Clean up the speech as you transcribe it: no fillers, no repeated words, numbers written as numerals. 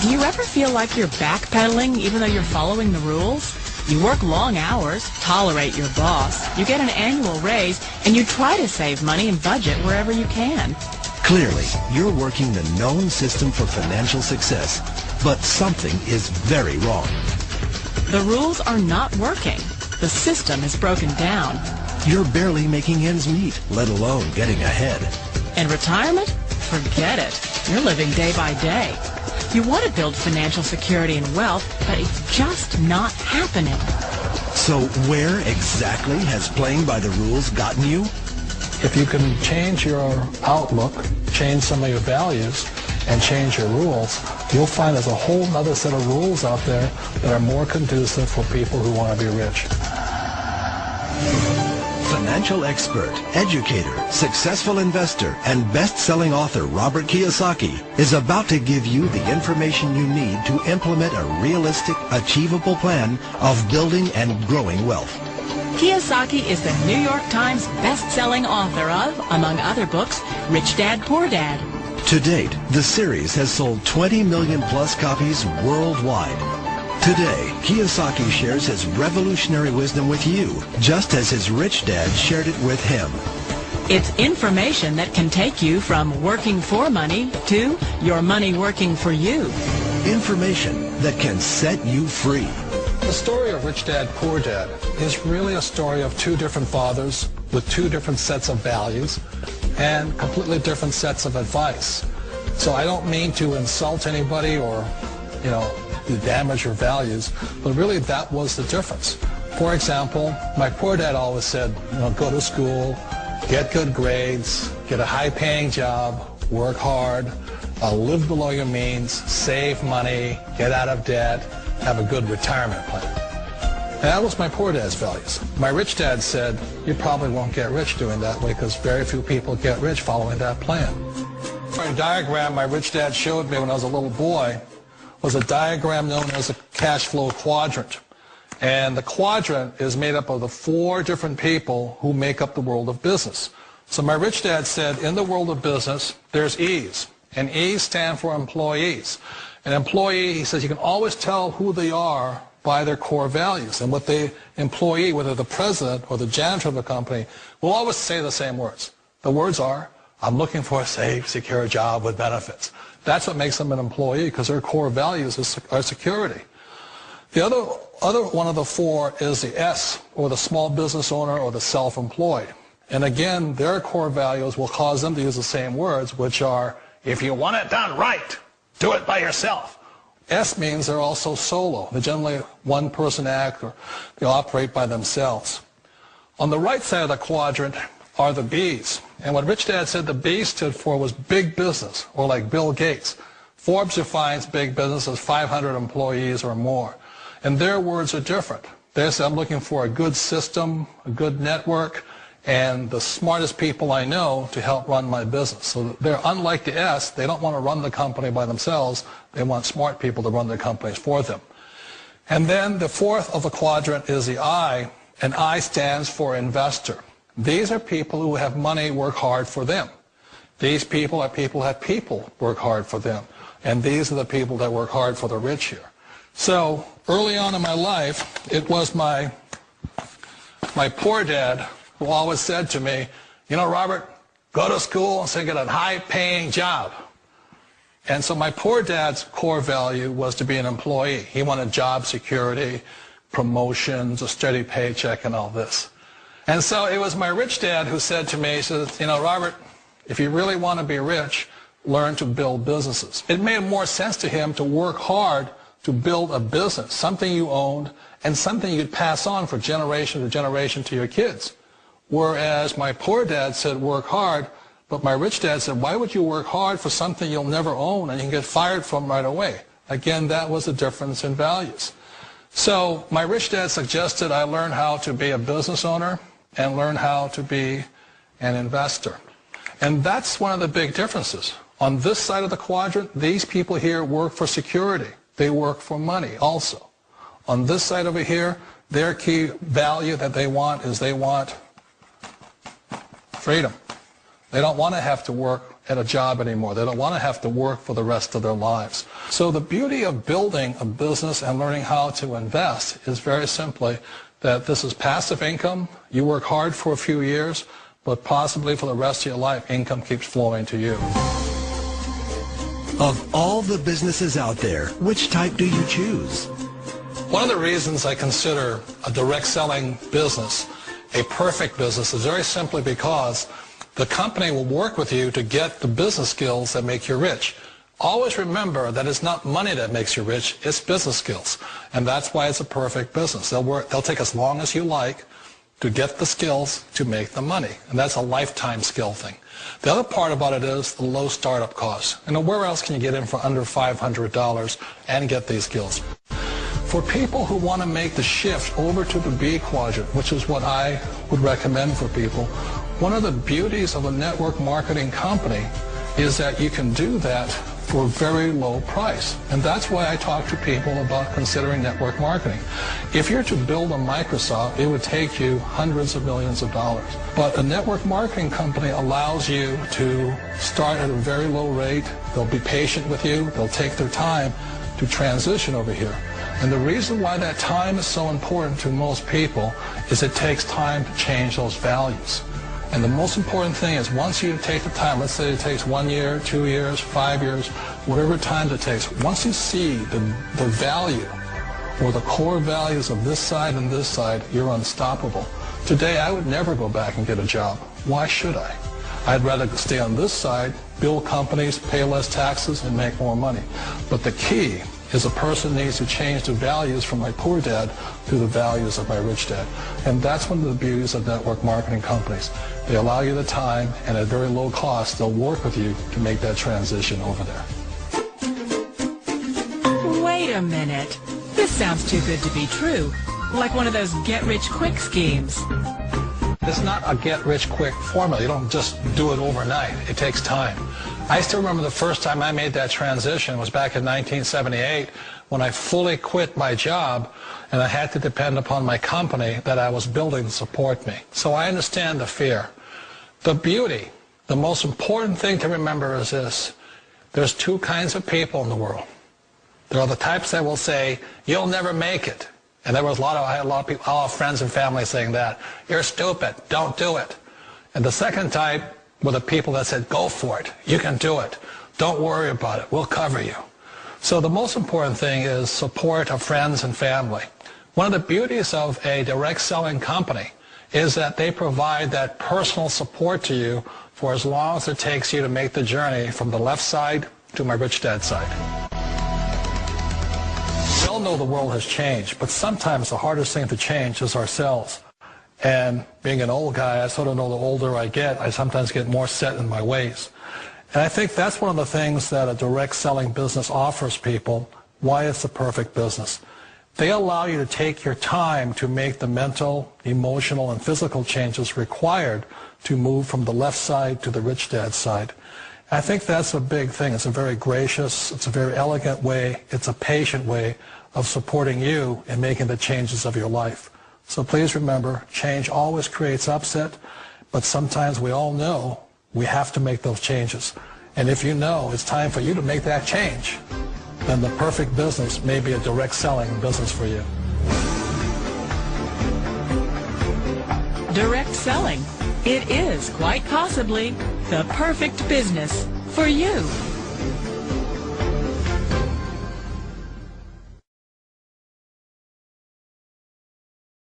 Do you ever feel like you're backpedaling even though you're following the rules? You work long hours, tolerate your boss, you get an annual raise, and you try to save money and budget wherever you can. Clearly, you're working the known system for financial success, but something is very wrong. The rules are not working. The system is broken down. You're barely making ends meet, let alone getting ahead. And retirement? Forget it. You're living day by day. You want to build financial security and wealth, but it's just not happening. So where exactly has playing by the rules gotten you? If you can change your outlook, change some of your values, and change your rules, you'll find there's a whole other set of rules out there that are more conducive for people who want to be rich. Financial expert, educator, successful investor, and best-selling author Robert Kiyosaki is about to give you the information you need to implement a realistic, achievable plan of building and growing wealth. Kiyosaki is the New York Times best-selling author of, among other books, Rich Dad, Poor Dad. To date, the series has sold 20 million plus copies worldwide. Today, Kiyosaki shares his revolutionary wisdom with you, just as his rich dad shared it with him. It's information that can take you from working for money to your money working for you. Information that can set you free. The story of Rich Dad, Poor Dad is really a story of two different fathers with two different sets of values and completely different sets of advice. So I don't mean to insult anybody or, to damage your values, but really that was the difference. For example, my poor dad always said, go to school, get good grades, get a high-paying job, work hard, live below your means, save money, get out of debt, have a good retirement plan. And that was my poor dad's values. My rich dad said, you probably won't get rich doing that way because very few people get rich following that plan. A diagram my rich dad showed me when I was a little boy was a diagram known as a cash flow quadrant. And the quadrant is made up of the four different people who make up the world of business. So my rich dad said, in the world of business, there's E's. And E's stand for employees. An employee, he says, you can always tell who they are by their core values. And what the employee, whether the president or the janitor of the company, will always say the same words. The words are, I'm looking for a safe, secure job with benefits. That's what makes them an employee, because their core values are security. The other one of the four is the S, or the small business owner or the self-employed. And again, their core values will cause them to use the same words, which are, if you want it done right, do it by yourself. S means they're also solo. They're generally one-person act, or they operate by themselves. On the right side of the quadrant are the B's. And what Rich Dad said the B stood for was big business, or like Bill Gates. Forbes defines big business as 500 employees or more. And their words are different. They say, I'm looking for a good system, a good network, and the smartest people I know to help run my business. So they're unlike the S. They don't want to run the company by themselves. They want smart people to run their companies for them. And then the fourth of the quadrant is the I, and I stands for investor. These are people who have money work hard for them. These people are people who have people work hard for them. And these are the people that work hard for the rich here. So early on in my life, it was my poor dad who always said to me, Robert, go to school and get a high-paying job. And so my poor dad's core value was to be an employee. He wanted job security, promotions, a steady paycheck, and all this. And so it was my rich dad who said to me, he says, Robert, if you really want to be rich, learn to build businesses. It made more sense to him to work hard to build a business, something you owned and something you'd pass on for generation to generation to your kids. Whereas my poor dad said work hard, but my rich dad said, why would you work hard for something you'll never own and you can get fired from right away? Again, that was the difference in values. So my rich dad suggested I learn how to be a business owner and learn how to be an investor. And that's one of the big differences. On this side of the quadrant, these people here work for security. They work for money also. On this side over here, their key value that they want is they want freedom. They don't want to have to work at a job anymore. They don't want to have to work for the rest of their lives. So the beauty of building a business and learning how to invest is very simply that this is passive income. You work hard for a few years, but possibly for the rest of your life, income keeps flowing to you. Of all the businesses out there, which type do you choose? One of the reasons I consider a direct selling business a perfect business is very simply because the company will work with you to get the business skills that make you rich. Always remember that it's not money that makes you rich, it's business skills. And that's why it's a perfect business. They'll take as long as you like to get the skills to make the money. And that's a lifetime skill thing. The other part about it is the low startup costs. Where else can you get in for under $500 and get these skills? For people who want to make the shift over to the B quadrant, which is what I would recommend for people, one of the beauties of a network marketing company is that you can do that for a very low price. And that's why I talk to people about considering network marketing. If you're to build a Microsoft, it would take you hundreds of millions of dollars. But a network marketing company allows you to start at a very low rate. They'll be patient with you. They'll take their time to transition over here. And the reason why that time is so important to most people is it takes time to change those values. And the most important thing is once you take the time, let's say it takes 1 year, 2 years, 5 years, whatever time it takes, once you see the value or the core values of this side and this side, you're unstoppable. Today, I would never go back and get a job. Why should I? I'd rather stay on this side, build companies, pay less taxes, and make more money. But the key is a person needs to change the values from my poor dad to the values of my rich dad. And that's one of the beauties of network marketing companies. They allow you the time, and at very low cost, they'll work with you to make that transition over there. Wait a minute. This sounds too good to be true. Like one of those get-rich-quick schemes. It's not a get-rich-quick formula. You don't just do it overnight. It takes time. I still remember the first time I made that transition was back in 1978 when I fully quit my job and I had to depend upon my company that I was building to support me. So I understand the fear. The beauty, the most important thing to remember is this. There's two kinds of people in the world. There are the types that will say, you'll never make it. And I had a lot of people, all friends and family saying that. You're stupid. Don't do it. And the second type were the people that said, go for it. You can do it. Don't worry about it. We'll cover you. So the most important thing is support of friends and family. One of the beauties of a direct selling company is that they provide that personal support to you for as long as it takes you to make the journey from the left side to my rich dad side. We all know the world has changed, but sometimes the hardest thing to change is ourselves. And being an old guy, I sort of know the older I get, I sometimes get more set in my ways. And I think that's one of the things that a direct selling business offers people, why it's the perfect business. They allow you to take your time to make the mental, emotional, and physical changes required to move from the left side to the rich dad side. I think that's a big thing. It's a very gracious, it's a very elegant way, it's a patient way of supporting you in making the changes of your life. So please remember, change always creates upset, but sometimes we all know we have to make those changes. And if you know it's time for you to make that change, then the perfect business may be a direct selling business for you. Direct selling. It is quite possibly the perfect business for you.